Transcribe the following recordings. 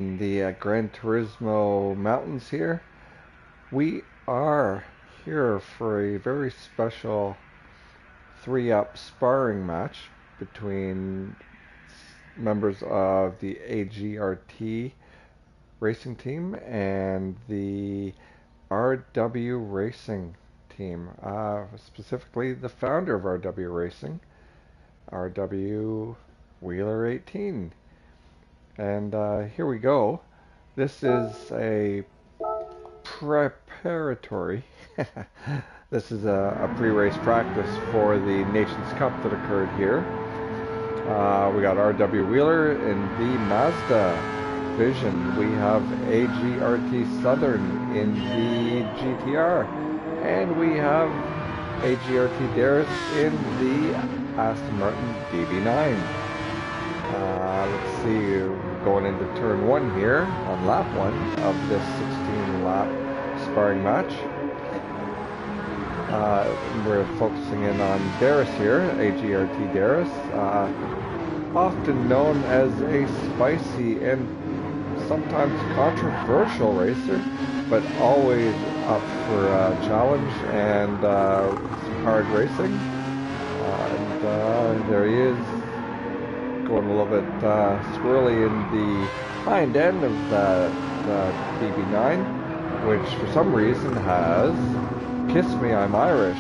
in the Gran Turismo mountains here. We are here for a very special 3-up sparring match between members of the AGRT racing team and the RW Racing team, specifically the founder of RW Racing, RW Wheeler 18. And here we go. This is a preparatory. This is a pre-race practice for the Nations Cup that occurred here. We got RW Wheeler in the Mazda division. We have AGRT Southern in the GTR. And we have AGRT Darris in the Aston Martin DB9. Let's see, going into turn 1 here on lap 1 of this 16-lap sparring match. We're focusing in on Darris here, AGRT Darris, often known as a spicy and sometimes controversial racer, but always up for a challenge and some hard racing. And there he is, going a little bit squirrely in the hind end of the DB9, which for some reason has "Kiss Me, I'm Irish."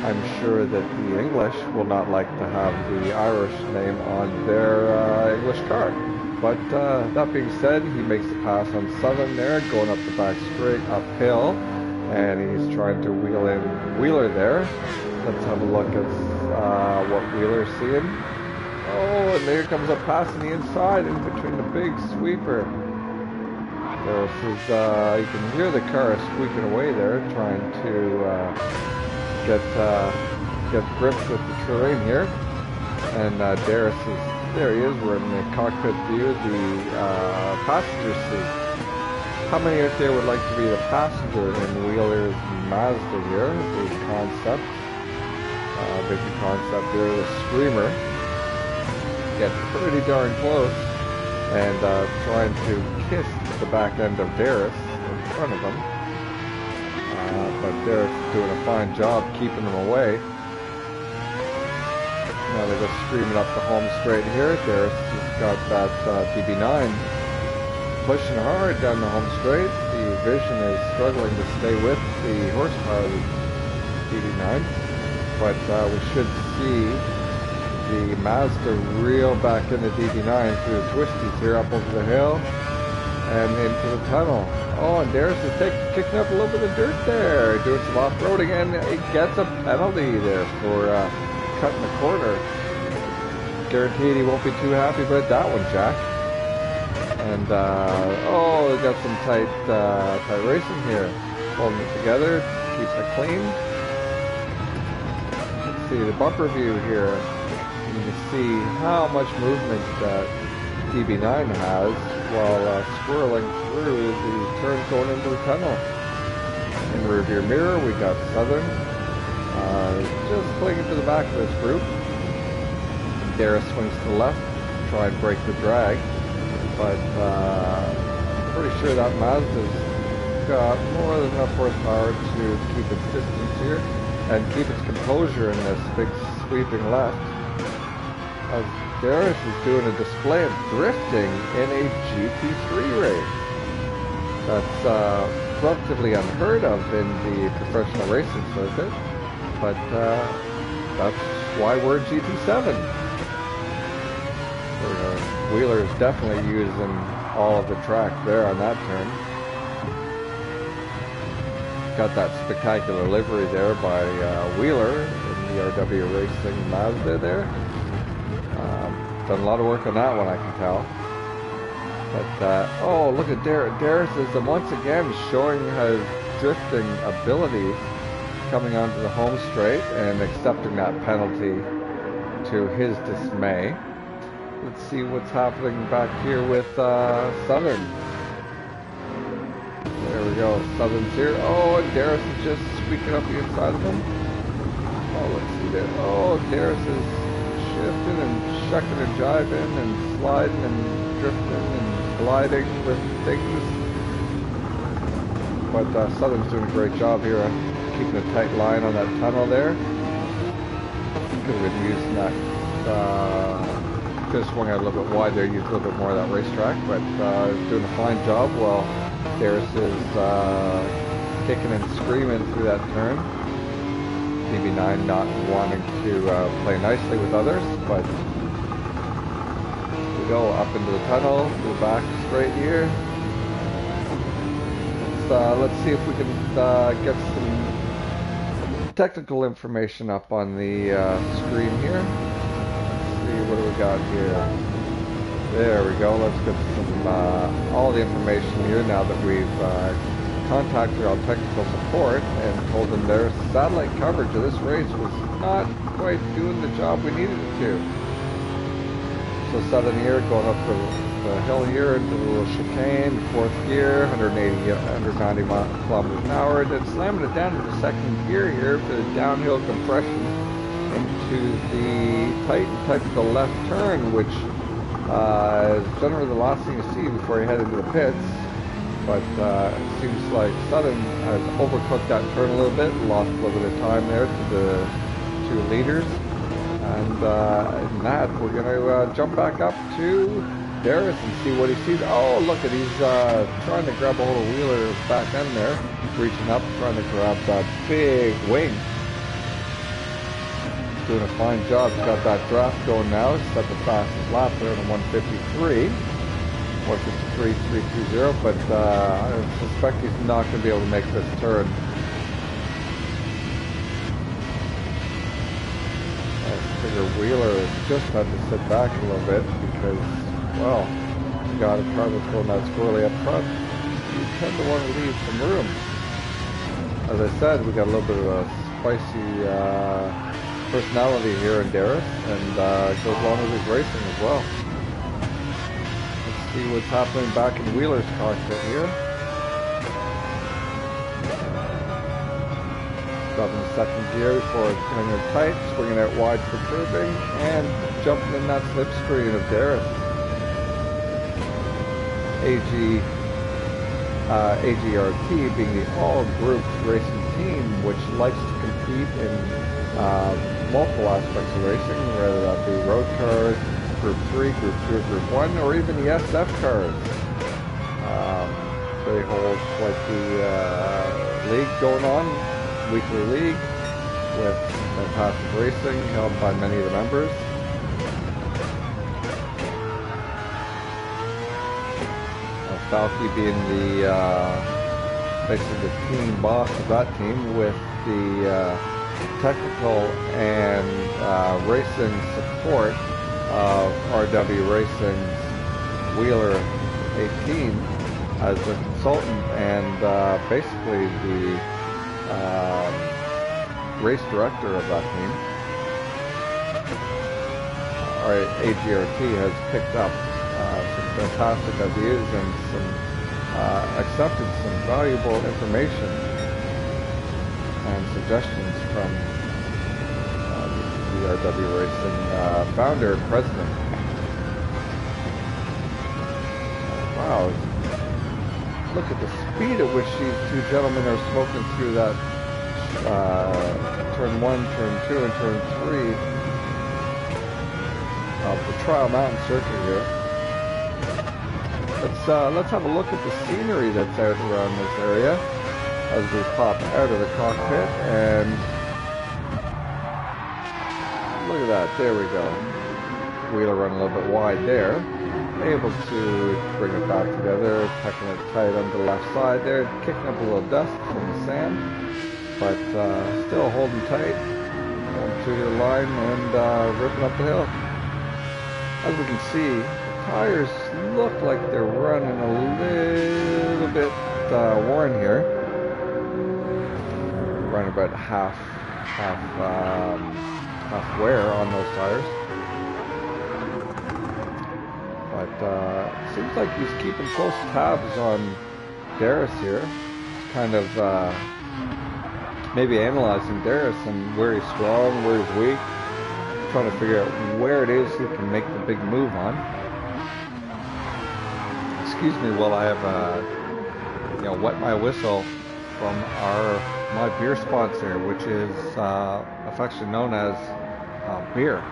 I'm sure that the English will not like to have the Irish name on their English car. But that being said, he makes the pass on Southern there, going up the back straight uphill, and he's trying to wheel in Wheeler there. Let's have a look at what Wheeler's seeing. Oh, and there comes a pass on the inside in between the big sweeper. This is, you can hear the car squeaking away there, trying to get grips with the terrain here. And Darris is, there he is, we're in the cockpit view, the passenger seat. How many out there would like to be the passenger in Wheeler's Mazda here? The concept, big concept there, the Screamer. Get pretty darn close and trying to kiss the back end of Darris in front of him. But Darris is doing a fine job keeping them away. Now they're just screaming up the home straight here. Darris has got that DB9 pushing hard down the home straight. The Vision is struggling to stay with the horsepower of the DB9. But we should see the Mazda reel back in the DB9 through the twisties here, up over the hill and into the tunnel. Oh, and Darris is kicking up a little bit of dirt there, doing some off-roading, and he gets a penalty there for cutting the corner. Guaranteed he won't be too happy about that one, Jack. And oh, they got some tight racing here, holding it together, keeps it clean. Let's see the bumper view here. You can see how much movement that DB9 has while swirling through the turns going into the tunnel. In the rearview mirror, we got Southern just clinging to the back of this group. Darris swings to the left, try and break the drag, but I'm pretty sure that Mazda's got more than enough horsepower to keep its distance here and keep its composure in this big sweeping left. As Darris is doing a display of drifting in a GT3 race. That's relatively unheard of in the professional racing circuit, but that's why we're GT7. Wheeler is definitely using all of the track there on that turn. Got that spectacular livery there by Wheeler in the RW Racing Mazda there. Done a lot of work on that one, I can tell. But, oh, look at Darris is once again showing his drifting abilities, coming onto the home straight and accepting that penalty to his dismay. Let's see what's happening back here with Southern. There we go, Southern's here. Oh, and Darris is just squeaking up the inside of him. Oh, let's see there. Oh, Darris is shifting and shucking and jiving and sliding and drifting and colliding with things. But Southern's doing a great job here, keeping a tight line on that tunnel there. Could have been using that, could have swung out a little bit wide there, used a little bit more of that racetrack, but doing a fine job while Darius is kicking and screaming through that turn. DB9 not wanting to play nicely with others, but we go up into the tunnel, go back straight here. Let's see if we can get some technical information up on the screen here. Let's see, what do we got here? There we go. Let's get some all the information here now that we've contacted our technical support and told them their satellite coverage of this race was not quite doing the job we needed it to. So Southern here going up the hill here into the little chicane, fourth gear, 190 kilometers an hour, then slamming it down to the second gear here for the downhill compression into the tight of the left turn, which is generally the last thing you see before you head into the pits. But it seems like Southern has overcooked that turn a little bit, lost a little bit of time there to the two leaders. And in that, we're going to jump back up to Darius and see what he sees. Oh, look at, he's trying to grab a hold of Wheeler's back end there, reaching up, trying to grab that big wing. Doing a fine job. He's got that draft going now. He's set the fastest lap there on 153. 153.320, but I suspect he's not going to be able to make this turn. I figure Wheeler just had to sit back a little bit because, well, you got a car that's going that squirrely up front. You tend to want to leave some room. As I said, we got a little bit of a spicy personality here in Darius, and goes along with his racing as well. See what's happening back in Wheeler's cockpit here. Dropping the second gear before turning it tight, swinging out wide for curbing, and jumping in that slipstream of Darius. AGRT being the all-group racing team, which likes to compete in multiple aspects of racing, whether that be road cars, Group 3, Group 2, or Group 1, or even the SF cars. They hold quite the league going on, weekly league, with fantastic racing held by many of the members. Falke being the basically the team boss of that team, with the technical and racing support of RW Racing's Wheeler 18 as a consultant and basically the race director of that team. Our AGRT has picked up some fantastic ideas and some accepted some valuable information and suggestions from the RW Racing founder and president. Wow, look at the speed at which these two gentlemen are smoking through that turn 1, turn 2, and turn 3 of the Trial Mountain circuit here. Let's have a look at the scenery that's out around this area as we pop out of the cockpit, and look at that, there we go. Wheeler running a little bit wide there. Able to bring it back together, tucking it tight on the left side there, kicking up a little dust from the sand, but still holding tight, going through the line and ripping up the hill. As we can see, the tires look like they're running a little bit worn here. Running about half wear on those tires. But it seems like he's keeping close tabs on Darius here. Kind of maybe analyzing Darius and where he's strong, where he's weak. Trying to figure out where it is he can make the big move on. excuse me while I have wet my whistle from my beer sponsor, which is affectionately known as beer.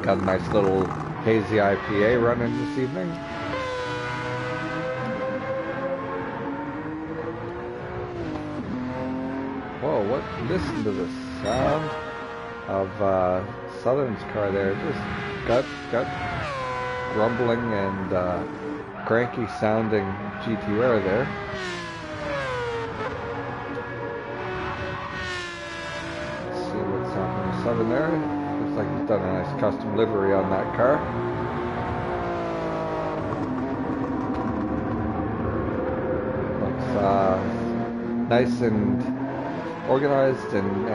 Got a nice little hazy IPA running this evening. Whoa, listen to the sound of Southern's car there. Just got rumbling and cranky sounding GTR there. Let's see what's happening with Southern there. Looks like he's done a nice custom livery on that car. Looks nice and organized and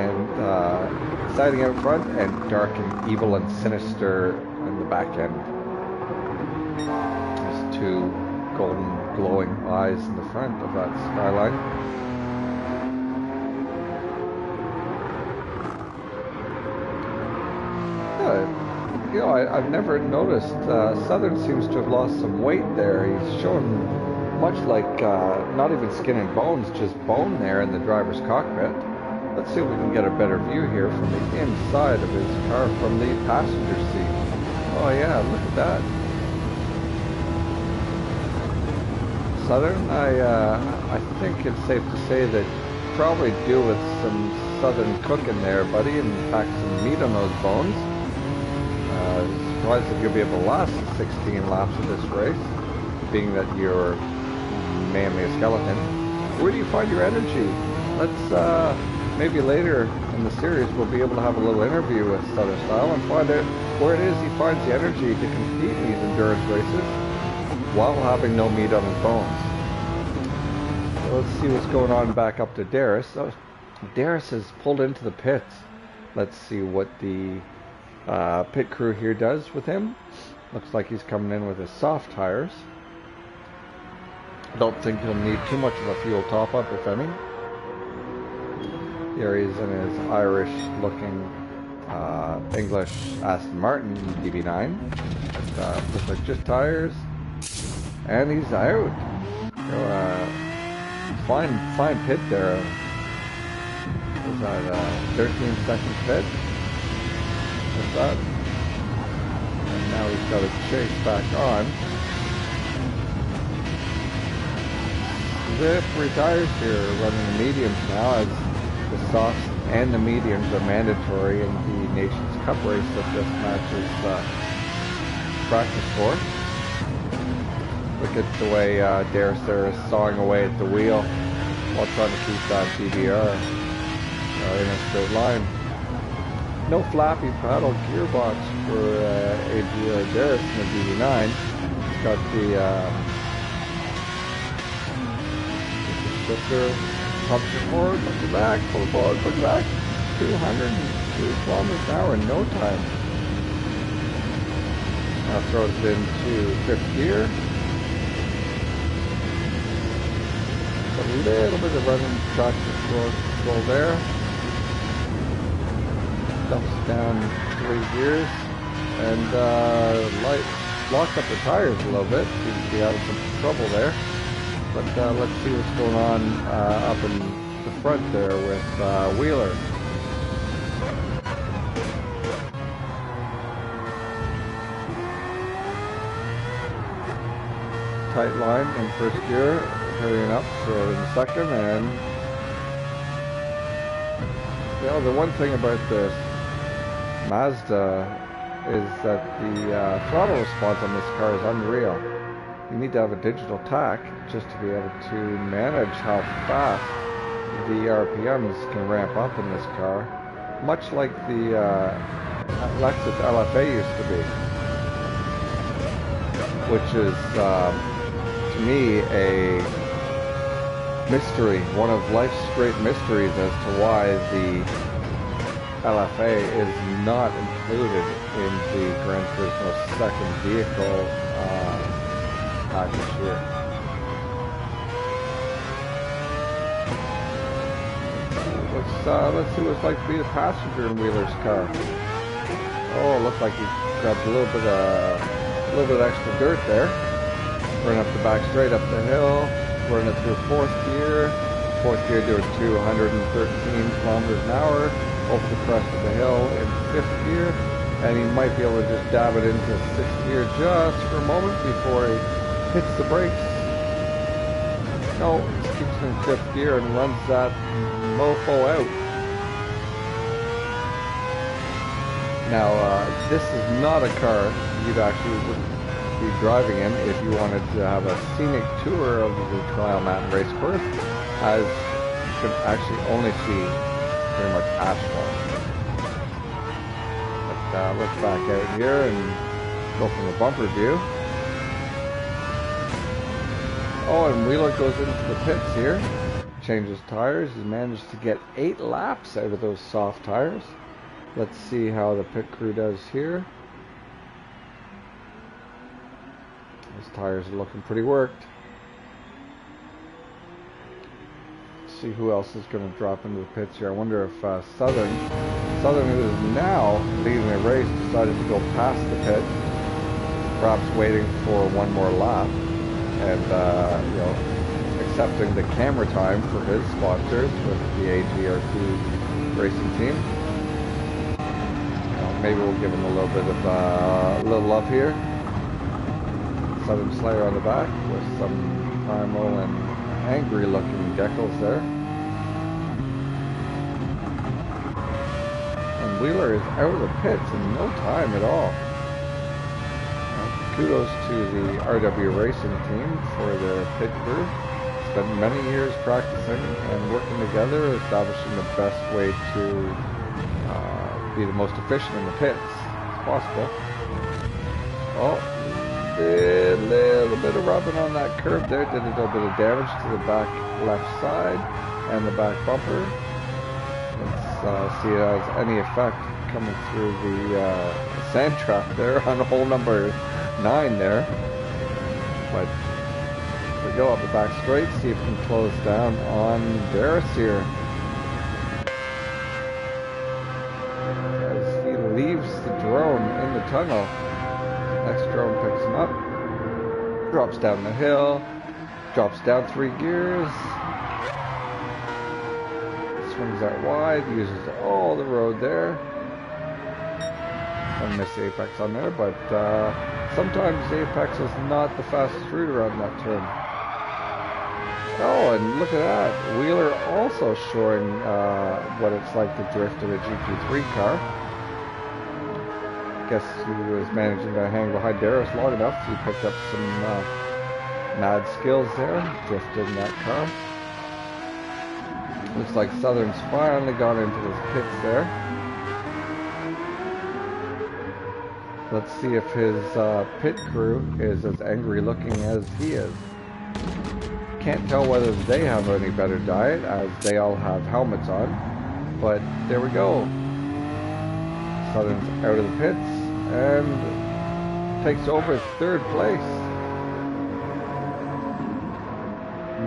exciting out front, and dark and evil and sinister in the back end. There's two golden glowing eyes in the front of that skyline. I've never noticed. Southern seems to have lost some weight there. He's shown much like not even skin and bones, just bone there in the driver's cockpit. Let's see if we can get a better view here from the inside of his car from the passenger seat. Oh yeah, look at that. Southern, I think it's safe to say that you probably do with some Southern cooking there, buddy, and pack some meat on those bones. Surprised that you'll be able to last 16 laps of this race, being that you're mainly a skeleton. Where do you find your energy? Let's maybe later in the series we'll be able to have a little interview with Southern Style and find out where it is he finds the energy to compete in these endurance races while having no meat on his bones. So let's see what's going on back up to Darius. So Darius has pulled into the pits. Let's see what the pit crew here does with him. Looks like he's coming in with his soft tires. Don't think he'll need too much of a fuel top up, if any. Here he's in his Irish looking English Aston Martin DB9. Looks like just tires. And he's out. Fine pit there. Was that 13-second pit? What's that? And now he's got to chase back on. Three tires here, running the mediums now, as the softs and the mediums are mandatory in the Nations Cup race that this match is practice for. Look at the way Darius there is sawing away at the wheel while trying to keep that DBR in a straight line. No flappy paddle gearbox for Darius in the DB9. It's got the shifter, pumps it forward, puts it back, pull it forward, put it back. 202 kilometers an hour in no time. Now throws it into fifth gear. A little bit of running traction control there. Dumps down 3 gears and locks up the tires a little bit. Seems to be having some trouble there. But let's see what's going on up in the front there with Wheeler. Tight line in first gear, hurrying up for the second, and the one thing about this Mazda is that the throttle response on this car is unreal. You need to have a digital tach just to be able to manage how fast the RPMs can ramp up in this car, much like the Lexus LFA used to be, which is to me a mystery, one of life's great mysteries as to why the LFA is not included in the Gran Turismo second vehicle package here. Let's see what it's like to be a passenger in Wheeler's car. Oh, looked like he grabbed a little bit of extra dirt there. Running up the back straight up the hill, running it through fourth gear doing 213 kilometers an hour over the crest of the hill in fifth gear, and he might be able to just dab it into sixth gear just for a moment before he hits the brakes. No, he keeps in fifth gear and runs that mofo out. Now, this is not a car you'd actually be driving in if you wanted to have a scenic tour of the Trial Mountain race course, as you can actually only see pretty much asphalt. But let's back out here and go from the bumper view. Oh, and Wheeler goes into the pits here, changes tires. He managed to get 8 laps out of those soft tires. Let's see how the pit crew does here. Those tires are looking pretty worked. Let's see who else is going to drop into the pits here. I wonder if Southern, who is now leading the race, decided to go past the pit, perhaps waiting for one more lap, and you know, accepting the camera time for his sponsors with the AGRT racing team. Maybe we'll give him a little bit of little love here. Southern Slayer on the back with some primal and angry looking decals there. And Wheeler is out of the pits in no time at all. Kudos to the RW Racing team for their pit crew. Spent many years practicing and working together, establishing the best way to be the most efficient in the pits as possible. Oh, a little bit of rubbing on that curb there, did a little bit of damage to the back left side and the back bumper. Let's see if it has any effect coming through the sand trap there on hole number 9 there. But we go up the back straight, see if we can close down on Darius here. Leaves the drone in the tunnel. Next drone picks him up, drops down the hill, drops down 3 gears, swings out wide, uses all the road there. I missed the apex on there, but sometimes the apex is not the fastest route around that turn. Oh, and look at that. Wheeler also showing what it's like to drift in a GT3 car. Guess he was managing to hang behind Darius long enough. He picked up some mad skills there, drifted in that car. Looks like Southern's finally got into his pits there. Let's see if his pit crew is as angry looking as he is. Can't tell whether they have any better diet, as they all have helmets on. But there we go. Southern's out of the pits and takes over 3rd place.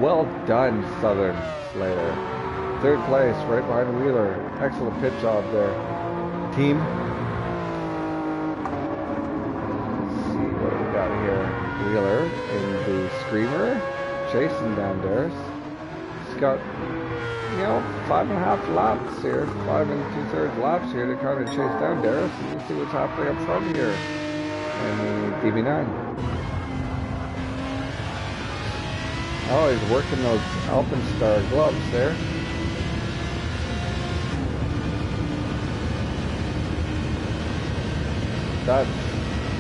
Well done, Southern Slayer. 3rd place, right behind Wheeler. Excellent pit job there, team. Let's see what we got here. Wheeler in the Screamer, chasing down Darius. He's got, you know, 5.5 laps here, 5 2/3 laps here to kind of chase down Darius and see what's happening up front here in the DB9. Oh, he's working those Alpenstar gloves there.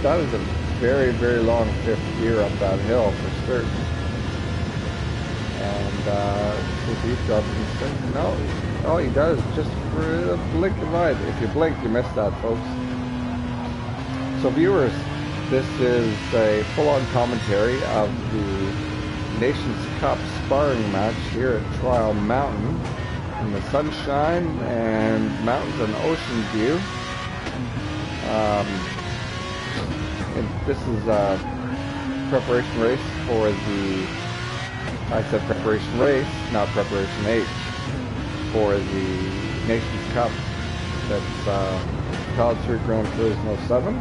That is a very, very long 5th gear up that hill for certain. And he's dropping. No, all he does just for a blink of light. If you blink, you miss that, folks. So viewers, this is a full-on commentary of the Nations Cup sparring match here at Trial Mountain in the sunshine and mountains and ocean view. And this is a preparation race for the, I said preparation race, not preparation 8, for the Nations Cup that's Child Street Grand Tourism 07.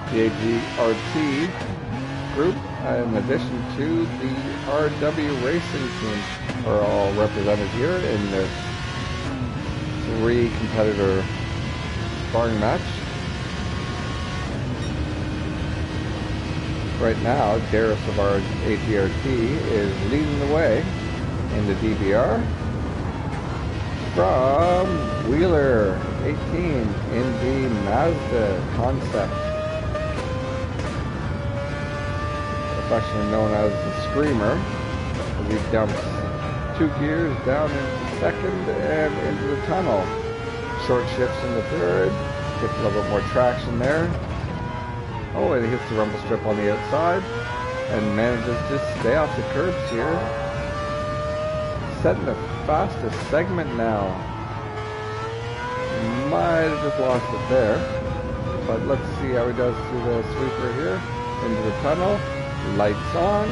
The AGRT group, in addition to the RW Racing team, are all represented here in this 3-competitor sparring match. Right now, Darius of our AGRT is leading the way in the DBR from Wheeler 18 in the Mazda Concept, affectionately known as the Screamer. He dumps 2 gears down into second and into the tunnel. Short shifts in the third, gets a little bit more traction there. Oh, and he hits the rumble strip on the outside and manages to stay off the curbs here. Setting the fastest segment now. Might have just lost it there, but let's see how he does through the sweeper here. Into the tunnel, lights on.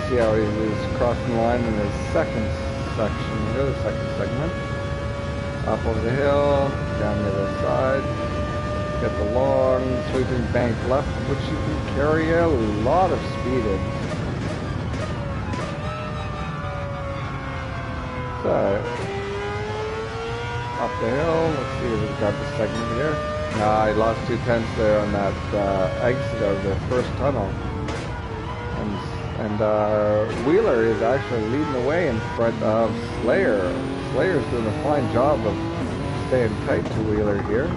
See how he was crossing the line in his second section here, the second segment. Up over the hill, down the other side. Get the long sweeping bank left, which you can carry a lot of speed in. So, up the hill, let's see if we've got the segment here. Nah, he lost 2/10 there on that exit of the first tunnel. And Wheeler is actually leading the way in front of Slayer. Slayer's doing a fine job of staying tight to Wheeler here.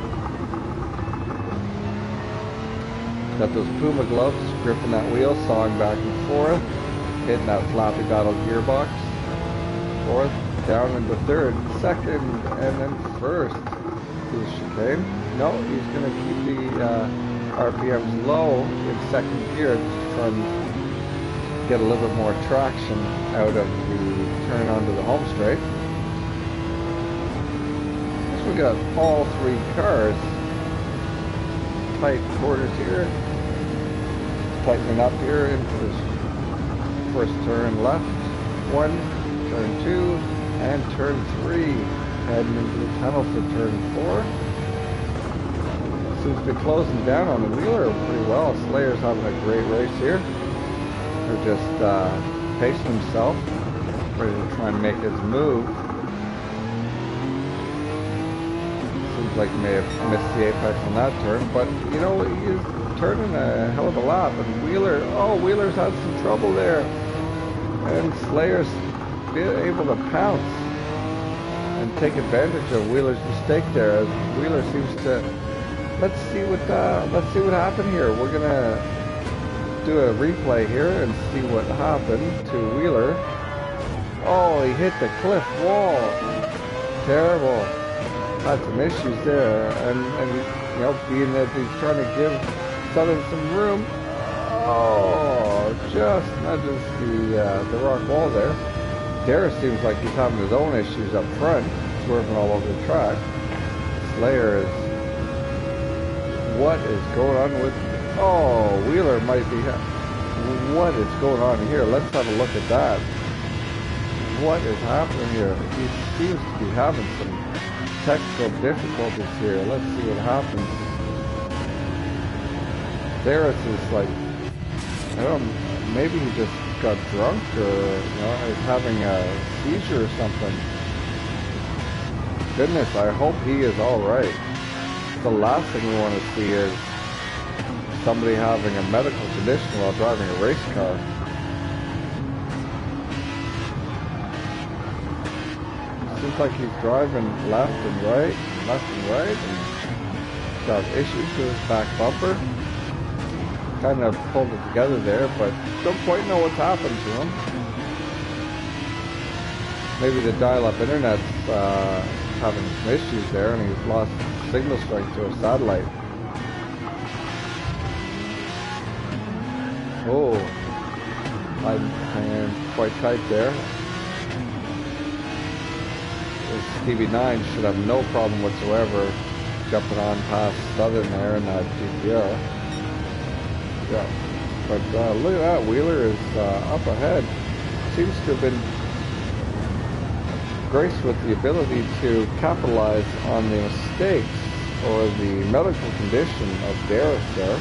Got those Puma gloves, gripping that wheel, sawing back and forth, hitting that floppy battle gearbox. Fourth, down into third, second, and then first to the chicane. No, he's going to keep the RPMs low in second gear to try and get a little bit more traction out of the turn onto the home straight. So we got all 3 cars. Tight quarters here. Tightening up here into this first turn left. 1, turn 2, and turn 3. Heading into the tunnel for turn 4. Seems to be closing down on the Wheeler pretty well. Slayer's having a great race here. They're just pacing himself, ready to try and make his move. Seems like he may have missed the apex on that turn, but you know, he's turning a hell of a lap, and Wheeler's had some trouble there. And Slayer's able to pounce and take advantage of Wheeler's mistake there, as Wheeler seems to, let's see what happened here. We're gonna do a replay here and see what happened to Wheeler. Oh, he hit the cliff wall. Terrible. Had some issues there, and you know, being that he's trying to give Southern some room. Oh, just nudges the rock wall there. Darius seems like he's having his own issues up front, swerving all over the track. Slayer is, what is going on with, oh, Wheeler might be, what is going on here? Let's have a look at that. What is happening here? He seems to be having some technical difficulties here. Let's see what happens. Darius is like, I don't know, maybe he just got drunk, or you know, is having a seizure or something. Goodness, I hope he is alright. The last thing we want to see is somebody having a medical condition while driving a race car. Seems like he's driving left and right, and got issues with his back bumper. Kind of pulled it together there, but don't quite know what's happened to him. Maybe the dial-up internet's having some issues there, and he's lost signal strength to a satellite. Oh, I'm hanging quite tight there. This DB9 should have no problem whatsoever jumping on past Southern there in that GPR. Yeah, but look at that, Wheeler is up ahead. Seems to have been graced with the ability to capitalize on the mistakes or the medical condition of Darius there.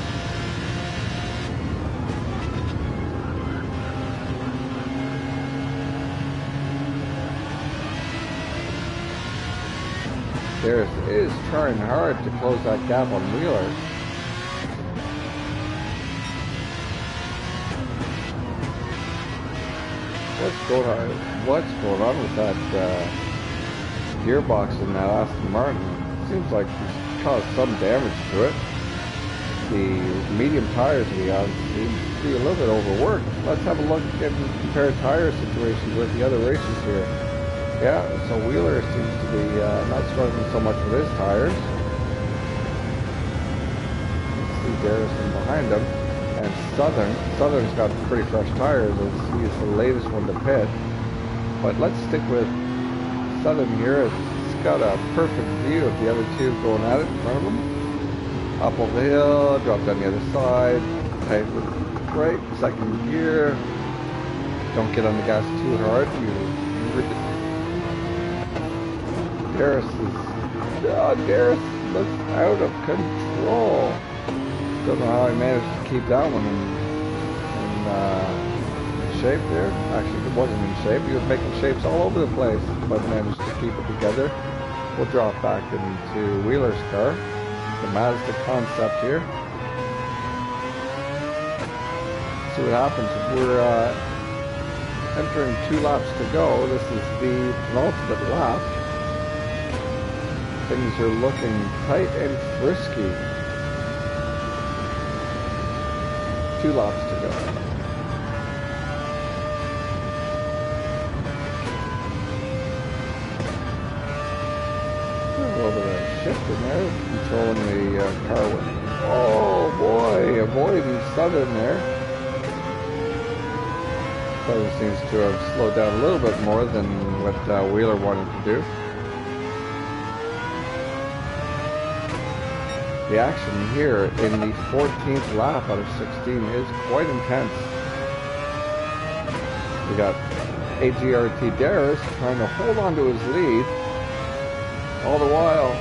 Darius is trying hard to close that gap on Wheeler. What's going on with that gearbox in that Aston Martin? Seems like it's caused some damage to it. The medium tires, to be honest, seems to be a little bit overworked. Let's have a look and compare tire situations with the other races here. Yeah, so Wheeler seems to be not struggling so much with his tires. You see Garrison behind him. And Southern's got pretty fresh tires as he's the latest one to pit. But let's stick with Southern here. It's got a perfect view of the other two going at it in front of him. Up over the hill, drop down the other side, tight with right, second gear. Don't get on the gas too hard. Darius looks out of control. Don't know how he managed to keep that one in shape there. Actually, it wasn't in shape. He was making shapes all over the place, but managed to keep it together. We'll drop back into Wheeler's car, the Mazda concept here. See what happens. We're entering 2 laps to go. This is the penultimate lap. Things are looking tight and frisky. 2 laps to go. A little bit of shift in there, controlling the car with. Oh boy, avoiding Southern there. Southern seems to have slowed down a little bit more than what Wheeler wanted to do. The action here in the 14th lap out of 16 is quite intense. We got AGRT Darius trying to hold on to his lead. All the while,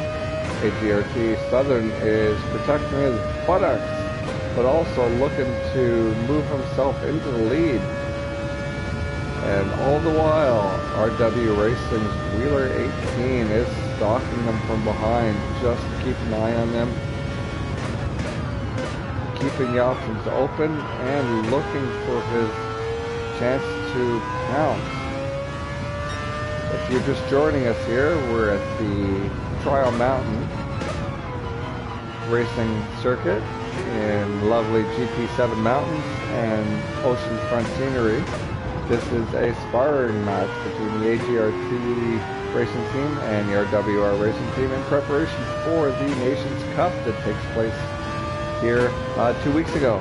AGRT Southern is protecting his buttocks, but also looking to move himself into the lead. And all the while, RW Racing's Wheeler 18 is stalking them from behind, just to keep an eye on them. Keeping the options open and looking for his chance to pounce. If you're just joining us here, we're at the Trial Mountain racing circuit in lovely GT7 mountains and oceanfront scenery. This is a sparring match between the AGRT racing team and the RWR racing team in preparation for the Nations Cup that takes place here 2 weeks ago.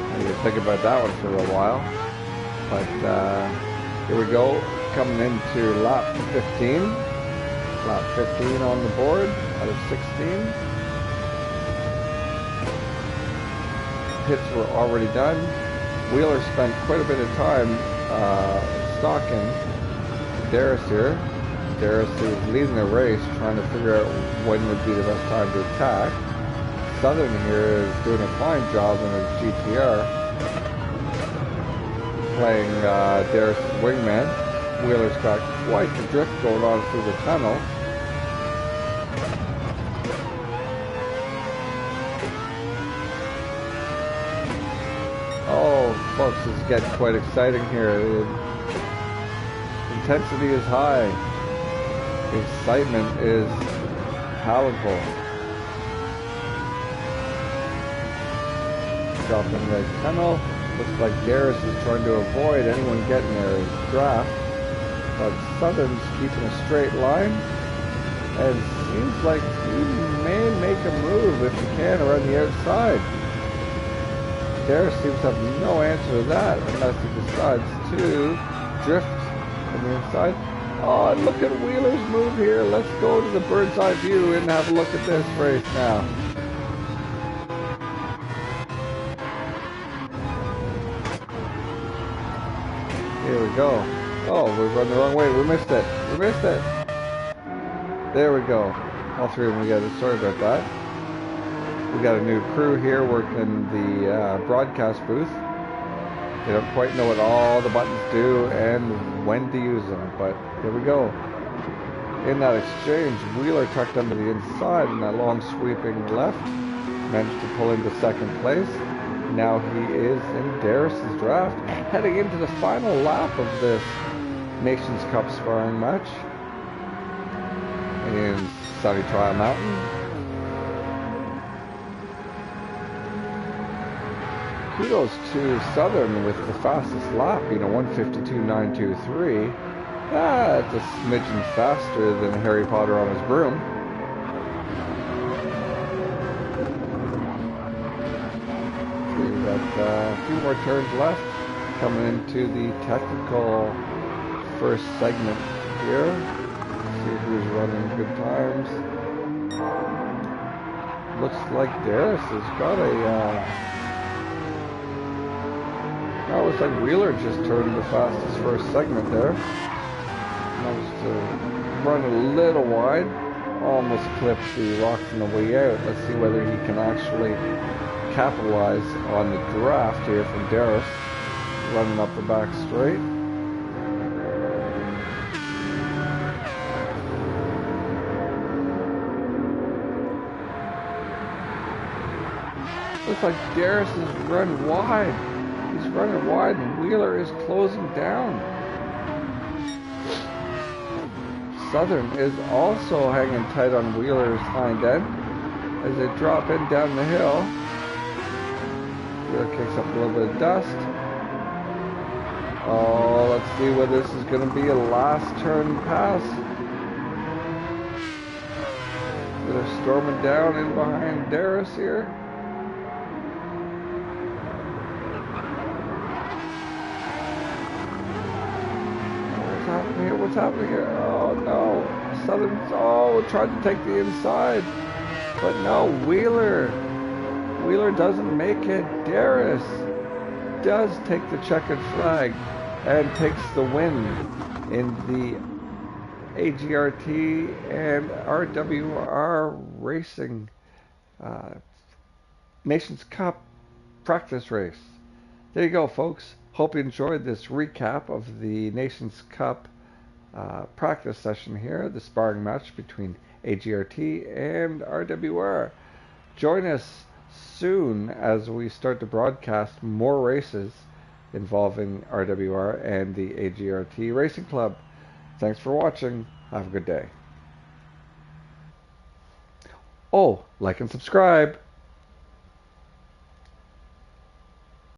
I need to think about that one for a while. But here we go, coming into lap 15. Lap 15 on the board out of 16. Hits were already done. Wheeler spent quite a bit of time stalking Darius here. Darius is leading the race, trying to figure out when would be the best time to attack. Southern here is doing a fine job in his GTR, playing Darius' wingman. Wheeler's got quite the drift going on through the tunnel. Oh, folks, this is getting quite exciting here. The intensity is high. The excitement is palatable. Dropping the tunnel. Looks like Darius is trying to avoid anyone getting their draft. But Southern's keeping a straight line. And it seems like he may make a move if he can around the outside. Darius seems to have no answer to that unless he decides to drift from the inside. Oh, and look at Wheeler's move here. Let's go to the bird's eye view and have a look at this race now. we go. Oh, we've run the wrong way. We missed it. We missed it. There we go. All three of them together. Sorry about that. We got a new crew here working the broadcast booth. They don't quite know what all the buttons do and when to use them, but here we go. In that exchange, Wheeler tucked under the inside in that long sweeping left. Managed to pull into second place. Now he is in Darius's draft, heading into the final lap of this Nations Cup sparring match in sunny Trial Mountain. Kudos to Southern with the fastest lap, 1:52.923. That's a smidgen faster than Harry Potter on his broom. We've got a few more turns left, coming into the technical first segment here. See who's running good times. Looks like Darius has got a... it looks like Wheeler just turned the fastest first segment there. Managed to run a little wide. Almost clipped the rocks on the way out. Let's see whether he can actually capitalize on the draft here from Darius. Running up the back straight. Looks like Darius has run wide. He's running wide and Wheeler is closing down. Southern is also hanging tight on Wheeler's hind end as they drop in down the hill. Wheeler kicks up a little bit of dust. Oh, let's see whether this is going to be a last turn pass. They're storming down in behind Darius here. What's happening here? Oh no. Southern's tried to take the inside. But no, Wheeler doesn't make it. Darius does take the checkered flag and takes the win in the AGRT and RWR Racing Nations Cup practice race. There you go, folks. Hope you enjoyed this recap of the Nations Cup practice session here, the sparring match between AGRT and RWR. Join us soon as we start to broadcast more races involving RWR and the AGRT Racing Club. Thanks for watching. Have a good day. Oh, like and subscribe.